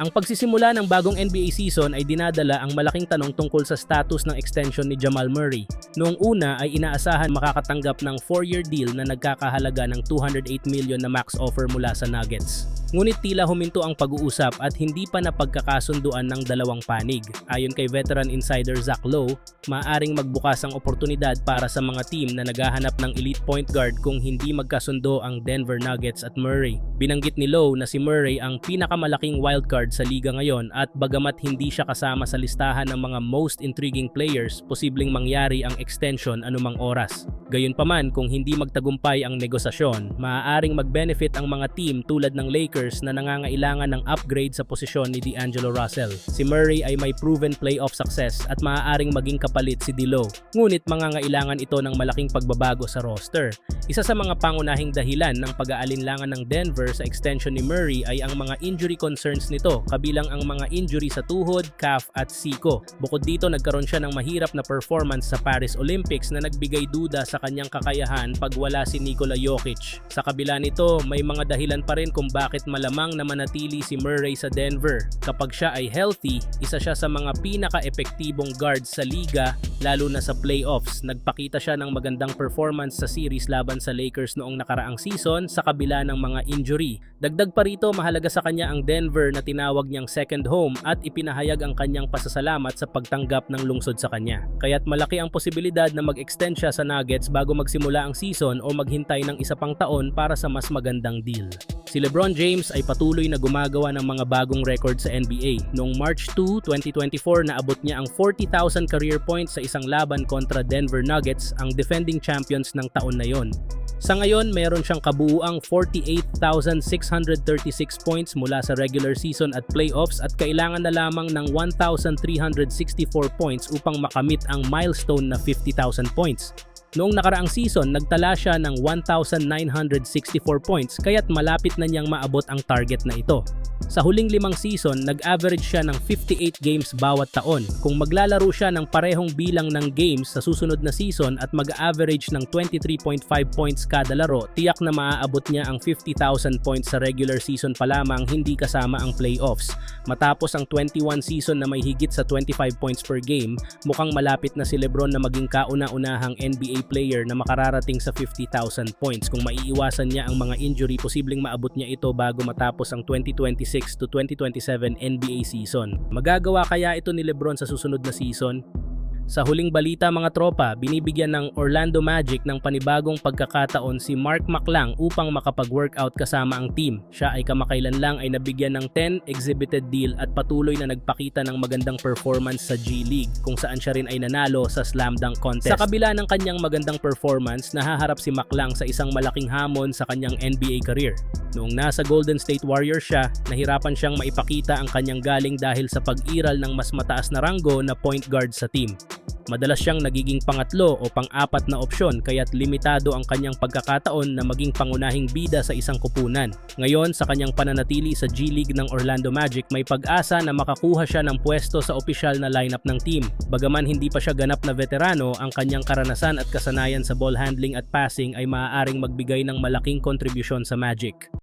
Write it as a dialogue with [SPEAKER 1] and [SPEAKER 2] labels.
[SPEAKER 1] Ang pagsisimula ng bagong NBA season ay dinadala ang malaking tanong tungkol sa status ng extension ni Jamal Murray. Noong una ay inaasahan makakatanggap ng 4-year deal na nagkakahalaga ng $208 million na max offer mula sa Nuggets. Ngunit tila huminto ang pag-uusap at hindi pa napagkakasunduan ng dalawang panig. Ayon kay veteran insider Zach Lowe, maaaring magbukas ang oportunidad para sa mga team na naghahanap ng elite point guard kung hindi magkasundo ang Denver Nuggets at Murray. Binanggit ni Lowe na si Murray ang pinakamalaking wildcard sa liga ngayon at bagamat hindi siya kasama sa listahan ng mga most intriguing players, posibleng mangyari ang extension anumang oras. Gayunpaman, kung hindi magtagumpay ang negosasyon, maaaring mag-benefit ang mga team tulad ng Lakers na nangangailangan ng upgrade sa posisyon ni D'Angelo Russell. Si Murray ay may proven playoff success at maaaring maging kapalit si D'Lo. Ngunit mangangailangan ito ng malaking pagbabago sa roster. Isa sa mga pangunahing dahilan ng pag-aalinlangan ng Denver sa extension ni Murray ay ang mga injury concerns nito, kabilang ang mga injury sa tuhod, calf at siko. Bukod dito, nagkaroon siya ng mahirap na performance sa Paris Olympics na nagbigay duda sa kanyang kakayahan pag wala si Nikola Jokic. Sa kabila nito, may mga dahilan pa rin kung bakit malamang na manatili si Murray sa Denver. Kapag siya ay healthy, isa siya sa mga pinaka-epektibong guards sa liga, lalo na sa playoffs. Nagpakita siya ng magandang performance sa series laban sa Lakers noong nakaraang season sa kabila ng mga injury. Dagdag pa rito, mahalaga sa kanya ang Denver na tinawag niyang second home at ipinahayag ang kanyang pasasalamat sa pagtanggap ng lungsod sa kanya. Kaya't malaki ang posibilidad na mag-extend siya sa Nuggets bago magsimula ang season o maghintay ng isa pang taon para sa mas magandang deal. Si LeBron James ay patuloy na gumagawa ng mga bagong record sa NBA. Noong March 2, 2024, naabot niya ang 40,000 career points sa isang laban kontra Denver Nuggets, ang defending champions ng taon na yon. Sa ngayon, meron siyang kabuuang 48,636 points mula sa regular season at playoffs at kailangan na lamang ng 1,364 points upang makamit ang milestone na 50,000 points. Noong nakaraang season, nagtala siya ng 1,964 points kaya't malapit na niyang maabot ang target na ito. Sa huling 5 season, nag-average siya ng 58 games bawat taon. Kung maglalaro siya ng parehong bilang ng games sa susunod na season at mag-average ng 23.5 points kada laro, tiyak na maaabot niya ang 50,000 points sa regular season pa lamang, hindi kasama ang playoffs. Matapos ang 21 season na may higit sa 25 points per game, mukhang malapit na si LeBron na maging kauna-unahang NBA player na makararating sa 50,000 points. Kung maiiwasan niya ang mga injury, posibleng maabot niya ito bago matapos ang 2026 to 2027 NBA season. Magagawa kaya ito ni LeBron sa susunod na season? Sa huling balita mga tropa, binibigyan ng Orlando Magic ng panibagong pagkakataon si Mark McClung upang makapag-workout kasama ang team. Siya ay kamakailan lang ay nabigyan ng 10 exhibited deal at patuloy na nagpakita ng magandang performance sa G League, kung saan siya rin ay nanalo sa slam dunk contest. Sa kabila ng kanyang magandang performance, nahaharap si McClung sa isang malaking hamon sa kanyang NBA career. Noong nasa Golden State Warriors siya, nahirapan siyang maipakita ang kanyang galing dahil sa pag-iral ng mas mataas na ranggo na point guard sa team. Madalas siyang nagiging pangatlo o pang-apat na opsyon kaya't limitado ang kanyang pagkakataon na maging pangunahing bida sa isang kupunan. Ngayon, sa kanyang pananatili sa G League ng Orlando Magic, may pag-asa na makakuha siya ng pwesto sa opisyal na lineup ng team. Bagaman hindi pa siya ganap na veterano, ang kanyang karanasan at kasanayan sa ball handling at passing ay maaaring magbigay ng malaking kontribusyon sa Magic.